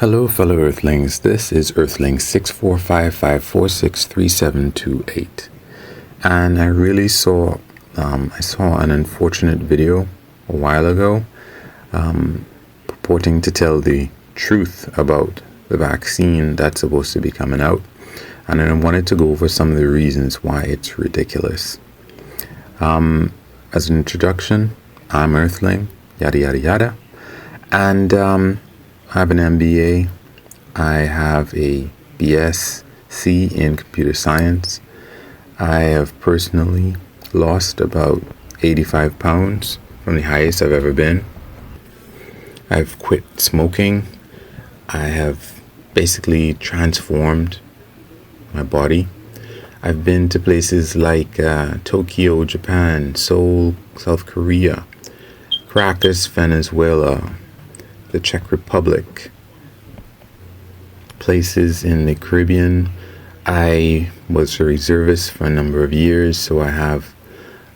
Hello, fellow Earthlings. This is Earthling 6455463728, and I really saw an unfortunate video a while ago, purporting to tell the truth about the vaccine that's supposed to be coming out, and I wanted to go over some of the reasons why it's ridiculous. As an introduction, I'm Earthling, yada yada yada, and I have an MBA. I have a BSc in computer science. I have personally lost about 85 pounds from the highest I've ever been. I've quit smoking. I have basically transformed my body. I've been to places like Tokyo, Japan, Seoul, South Korea, Caracas, Venezuela, the Czech Republic, places in the Caribbean. I was a reservist for a number of years, so I have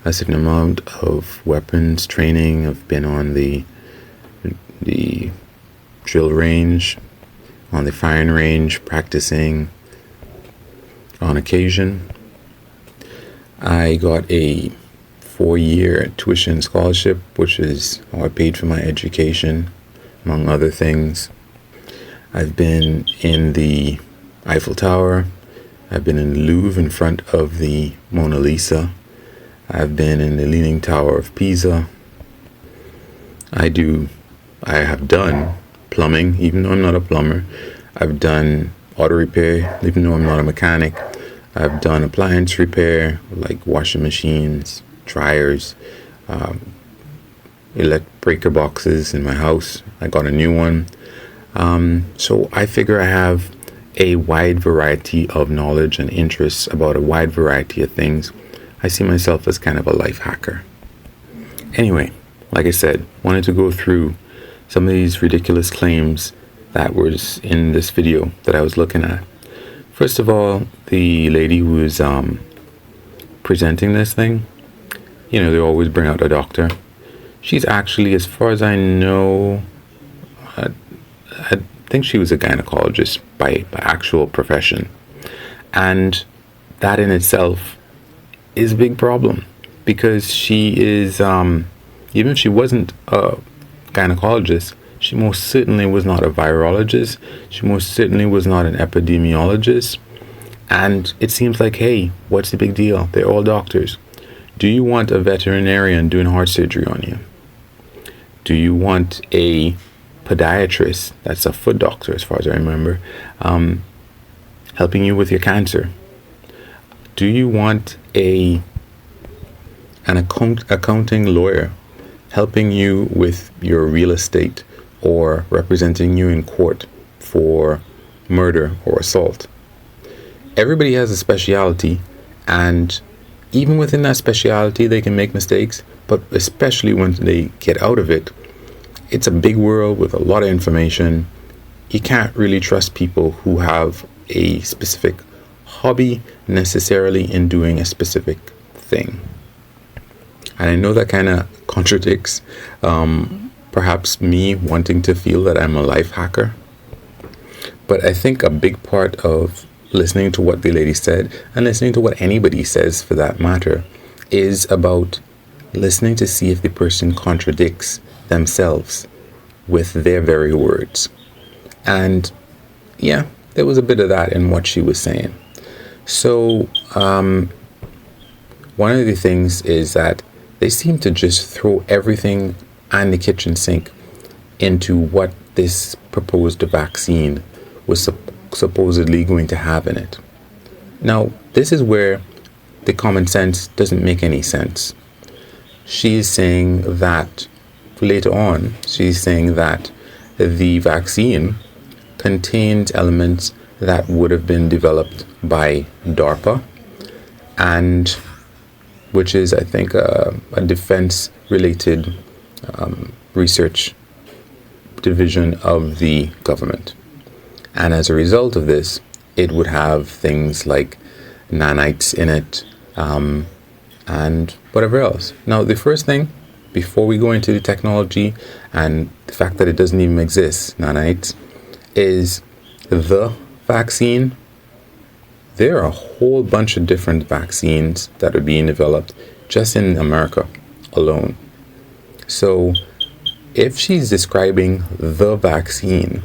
a certain amount of weapons training. I've been on the drill range, on the firing range, practicing on occasion. I got a 4-year tuition scholarship, which is how I paid for my education, among other things. I've been in the Eiffel Tower. I've been in the Louvre in front of the Mona Lisa. I've been in the Leaning Tower of Pisa. I have done plumbing, even though I'm not a plumber. I've done auto repair, even though I'm not a mechanic. I've done appliance repair, like washing machines, dryers, breaker boxes in my house. I got a new one. So I figure I have a wide variety of knowledge and interests about a wide variety of things. I see myself as kind of a life hacker. Anyway, like I said, wanted to go through some of these ridiculous claims that was in this video that I was looking at. First of all, the lady who is presenting this thing, they always bring out a doctor. She's actually, as far as I know, I think she was a gynecologist by actual profession. And that in itself is a big problem, because she is, even if she wasn't a gynecologist, she most certainly was not a virologist. She most certainly was not an epidemiologist. And it seems like, hey, what's the big deal? They're all doctors. Do you want a veterinarian doing heart surgery on you? Do you want a podiatrist, that's a foot doctor as far as I remember, helping you with your cancer? Do you want an accounting lawyer helping you with your real estate or representing you in court for murder or assault? Everybody has a specialty, and even within that specialty they can make mistakes, but especially when they get out of it, it's a big world with a lot of information. You can't really trust people who have a specific hobby necessarily in doing a specific thing. And I know that kind of contradicts perhaps me wanting to feel that I'm a life hacker. But I think a big part of listening to what the lady said, and listening to what anybody says for that matter, is about listening to see if the person contradicts themselves with their very words. And yeah, there was a bit of that in what she was saying. So one of the things is that they seem to just throw everything and the kitchen sink into what this proposed vaccine was supposedly going to have in it. Now, this is where the common sense doesn't make any sense. She's saying that later on, she's saying that the vaccine contains elements that would have been developed by DARPA, and which is, I think, a defense-related research division of the government. And as a result of this, it would have things like nanites in it, and whatever else. Now, the first thing, before we go into the technology and the fact that it doesn't even exist, nanites, is the vaccine. There are a whole bunch of different vaccines that are being developed just in America alone. So if she's describing the vaccine,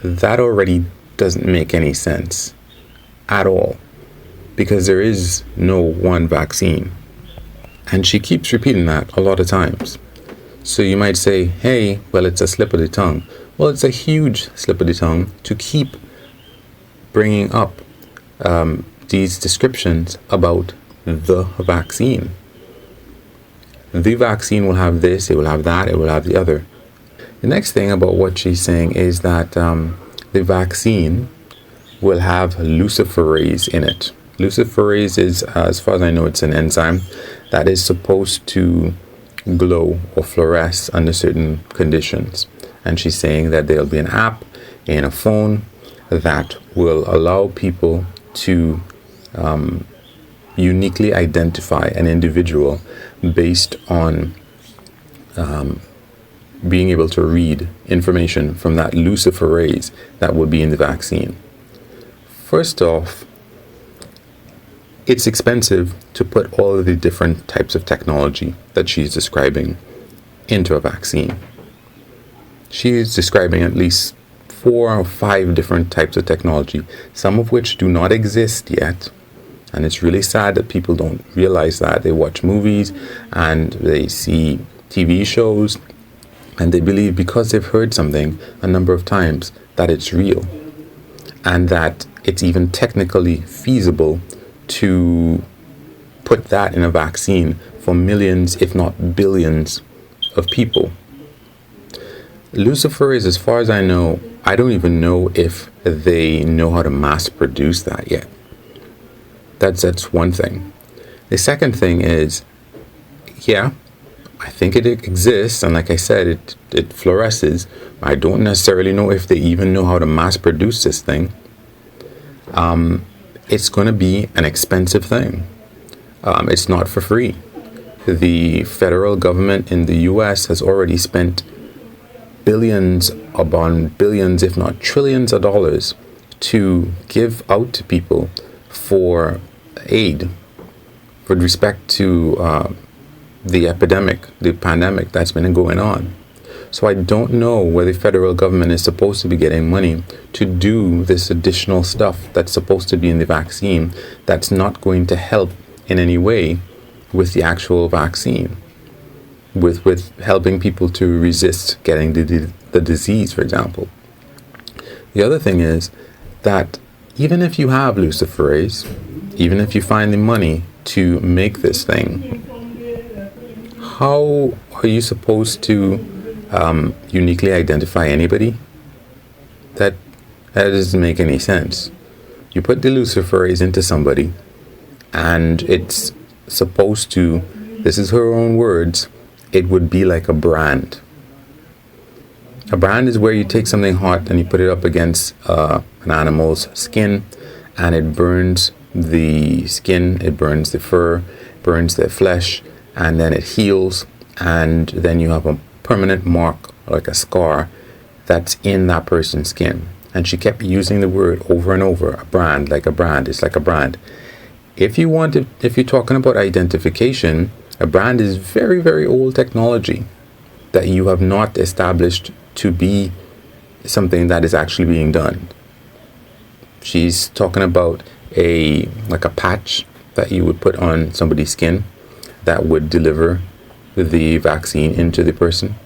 that already doesn't make any sense at all, because there is no one vaccine. And she keeps repeating that a lot of times. So you might say, hey, well, it's a slip of the tongue. Well, it's a huge slip of the tongue to keep bringing up these descriptions about the vaccine. The vaccine will have this, it will have that, it will have the other. The next thing about what she's saying is that the vaccine will have luciferase in it. Luciferase is, as far as I know, it's an enzyme that is supposed to glow or fluoresce under certain conditions. And she's saying that there'll be an app in a phone that will allow people to uniquely identify an individual based on being able to read information from that luciferase that will be in the vaccine. First off, it's expensive to put all of the different types of technology that she's describing into a vaccine. She's describing at least 4 or 5 different types of technology, some of which do not exist yet. And it's really sad that people don't realize that. They watch movies and they see TV shows and they believe because they've heard something a number of times that it's real and that it's even technically feasible to put that in a vaccine for millions, if not billions, of people. Luciferase, as far as I know, I don't even know if they know how to mass produce that yet. That's one thing. The second thing is, yeah, I think it exists, and like I said, it fluoresces. I don't necessarily know if they even know how to mass produce this thing. It's going to be an expensive thing. It's not for free. The federal government in the US has already spent billions upon billions, if not trillions of dollars to give out to people for aid with respect to the epidemic, the pandemic that's been going on. So I don't know where the federal government is supposed to be getting money to do this additional stuff that's supposed to be in the vaccine that's not going to help in any way with the actual vaccine, with helping people to resist getting the disease, for example. The other thing is that even if you have luciferase, even if you find the money to make this thing, how are you supposed to uniquely identify anybody? That doesn't make any sense. You put the luciferase into somebody and it's supposed to, this is her own words, it would be like a brand. A brand is where you take something hot and you put it up against an animal's skin and it burns the skin, it burns the fur, burns their flesh, and then it heals, and then you have a permanent mark, like a scar, that's in that person's skin. And she kept using the word over and over, a brand, like a brand, it's like a brand. If you're talking about identification, a brand is very, very old technology that you have not established to be something that is actually being done. She's talking about like a patch that you would put on somebody's skin that would deliver the vaccine into the person.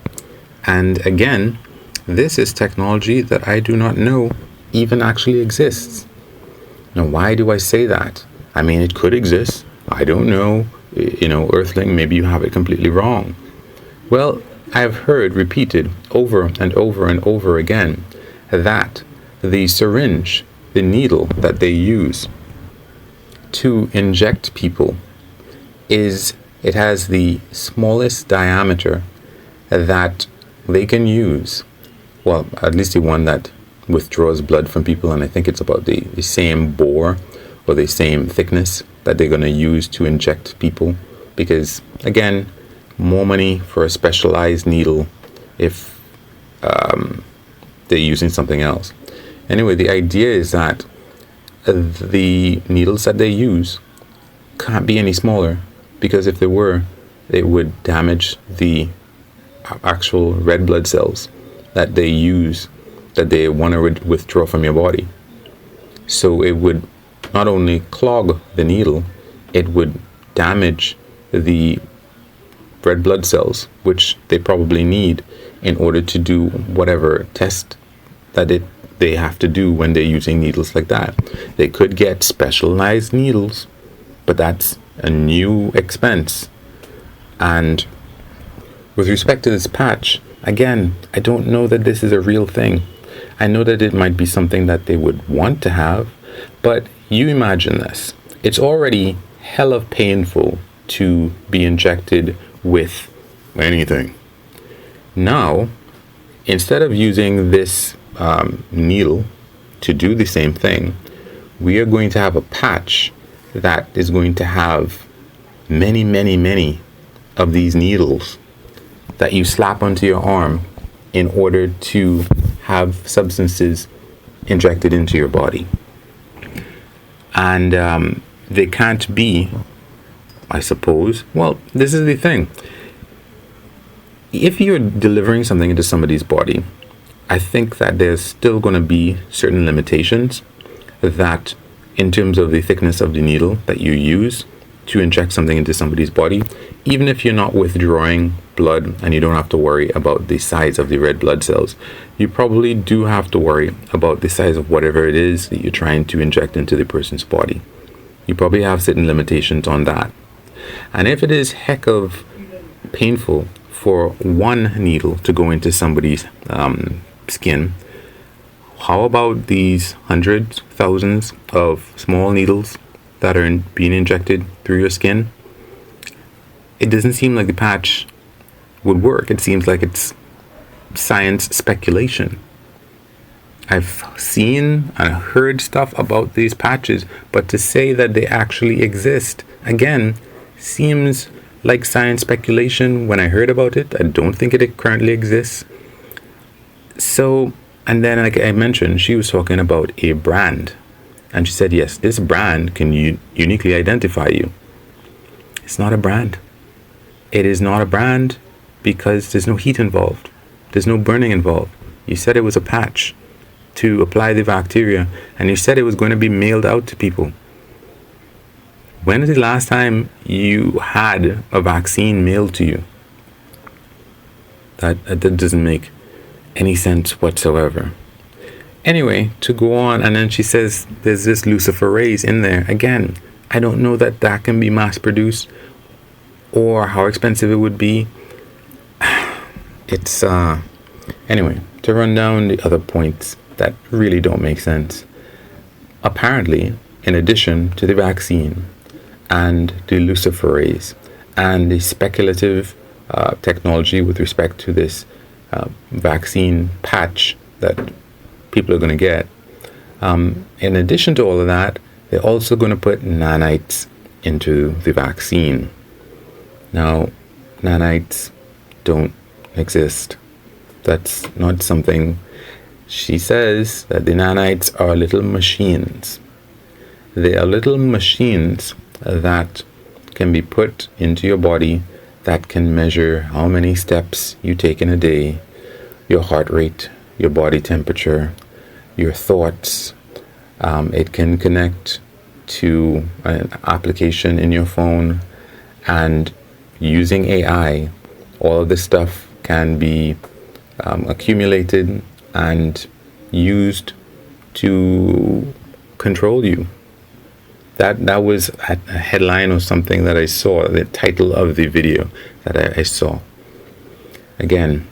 And again, this is technology that I do not know even actually exists. Now, why do I say that? I mean, it could exist. I don't know. Earthling, maybe you have it completely wrong. Well, I've heard repeated over and over and over again that the syringe, the needle that they use to inject people, it has the smallest diameter that they can use. Well, at least the one that withdraws blood from people, and I think it's about the same bore or the same thickness that they're going to use to inject people, because again, more money for a specialized needle if they're using something else. Anyway, the idea is that the needles that they use can't be any smaller, because if they were, it would damage the actual red blood cells that they use, that they want to withdraw from your body. So it would not only clog the needle, it would damage the red blood cells, which they probably need in order to do whatever test that they have to do when they're using needles like that. They could get specialized needles, but that's a new expense. And with respect to this patch, again, I don't know that this is a real thing. I know that it might be something that they would want to have, but you imagine this. It's already hella painful to be injected with anything. Now, instead of using this needle to do the same thing, we are going to have a patch that is going to have many, many, many of these needles that you slap onto your arm in order to have substances injected into your body. And they can't be, I suppose, well, this is the thing. If you're delivering something into somebody's body, I think that there's still going to be certain limitations that, in terms of the thickness of the needle that you use to inject something into somebody's body, even if you're not withdrawing blood and you don't have to worry about the size of the red blood cells, you probably do have to worry about the size of whatever it is that you're trying to inject into the person's body. You probably have certain limitations on that. And if it is heck of painful for one needle to go into somebody's skin, how about these hundreds, thousands of small needles that are being injected through your skin? It doesn't seem like the patch would work. It seems like it's science speculation. I've seen and heard stuff about these patches, but to say that they actually exist, again, seems like science speculation. When I heard about it, I don't think it currently exists. So, and then like I mentioned, she was talking about a brand. And she said, yes, this brand can uniquely identify you. It's not a brand. It is not a brand because there's no heat involved. There's no burning involved. You said it was a patch to apply the bacteria, and you said it was going to be mailed out to people. When is the last time you had a vaccine mailed to you? That doesn't make any sense whatsoever. Anyway, to go on, and then she says there's this luciferase in there. Again, I don't know that that can be mass produced or how expensive it would be. It's anyway, to run down the other points that really don't make sense. Apparently, in addition to the vaccine and the luciferase and the speculative technology with respect to this vaccine patch that people are going to get, in addition to all of that, they're also going to put nanites into the vaccine. Now, nanites don't exist. That's not something. She says that the nanites are little machines. They are little machines that can be put into your body that can measure how many steps you take in a day, your heart rate, your body temperature, your thoughts. It can connect to an application in your phone, and using AI, all of this stuff can be accumulated and used to control you. That was a headline or something that I saw, the title of the video that I saw. Again,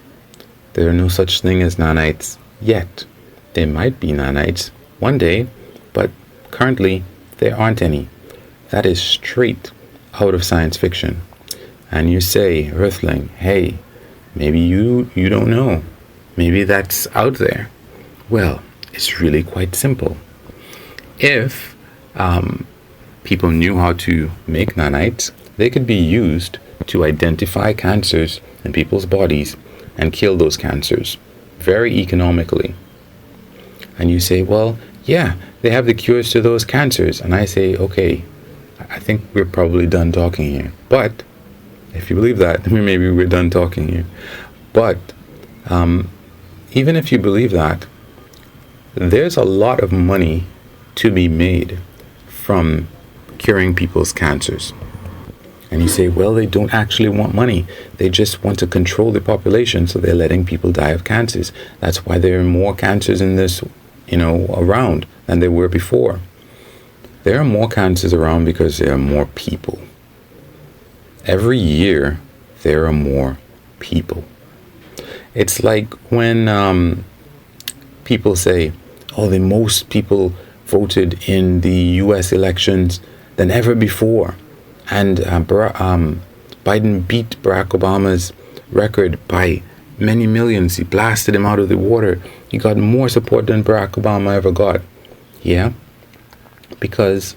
there are no such thing as nanites yet. There might be nanites one day, but currently there aren't any. That is straight out of science fiction. And you say, Earthling, hey, maybe you don't know. Maybe that's out there. Well, it's really quite simple. If people knew how to make nanites, they could be used to identify cancers in people's bodies and kill those cancers very economically. And you say, well, yeah, they have the cures to those cancers. And I say, okay, I think we're probably done talking here. But if you believe that, maybe we're done talking here. But even if you believe that, there's a lot of money to be made from curing people's cancers. And you say, well, they don't actually want money. They just want to control the population, so they're letting people die of cancers. That's why there are more cancers in this, around than there were before. There are more cancers around because there are more people. Every year, there are more people. It's like when people say, oh, the most people voted in the U.S. elections than ever before. And Biden beat Barack Obama's record by many millions. He blasted him out of the water. He got more support than Barack Obama ever got. Yeah? Because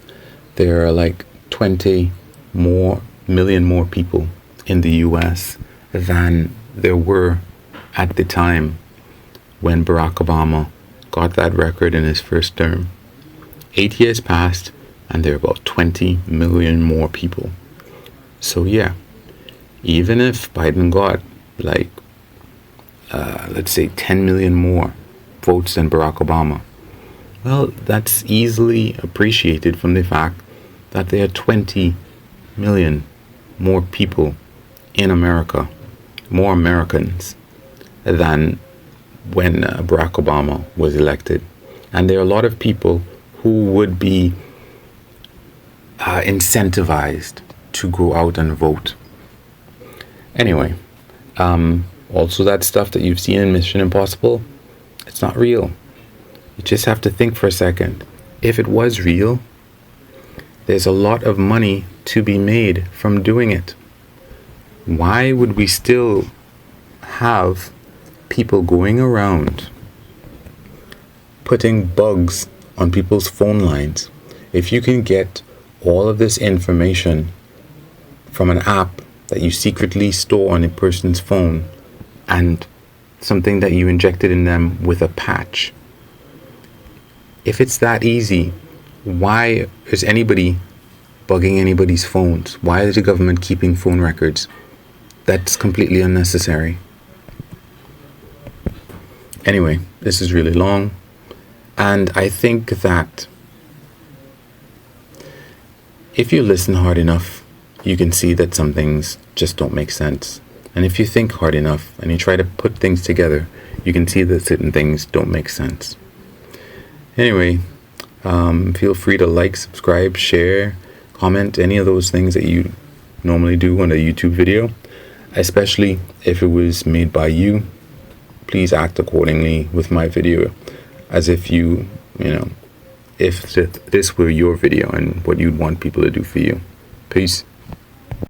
there are like 20 million more people in the U.S. than there were at the time when Barack Obama got that record in his first term. 8 years passed, and there are about 20 million more people. So yeah, even if Biden got let's say 10 million more votes than Barack Obama, well, that's easily appreciated from the fact that there are 20 million more people in America, more Americans than when Barack Obama was elected. And there are a lot of people who would be incentivized to go out and vote. Anyway, also that stuff that you've seen in Mission Impossible, it's not real. You just have to think for a second. If it was real, there's a lot of money to be made from doing it. Why would we still have people going around putting bugs on people's phone lines if you can get all of this information from an app that you secretly store on a person's phone and something that you injected in them with a patch? If it's that easy, why is anybody bugging anybody's phones? Why is the government keeping phone records? That's completely unnecessary. Anyway, this is really long, and I think that if you listen hard enough, you can see that some things just don't make sense. And if you think hard enough and you try to put things together, you can see that certain things don't make sense. Anyway, feel free to like, subscribe, share, comment, any of those things that you normally do on a YouTube video, especially if it was made by you. Please act accordingly with my video as if if this were your video and what you'd want people to do for you. Peace.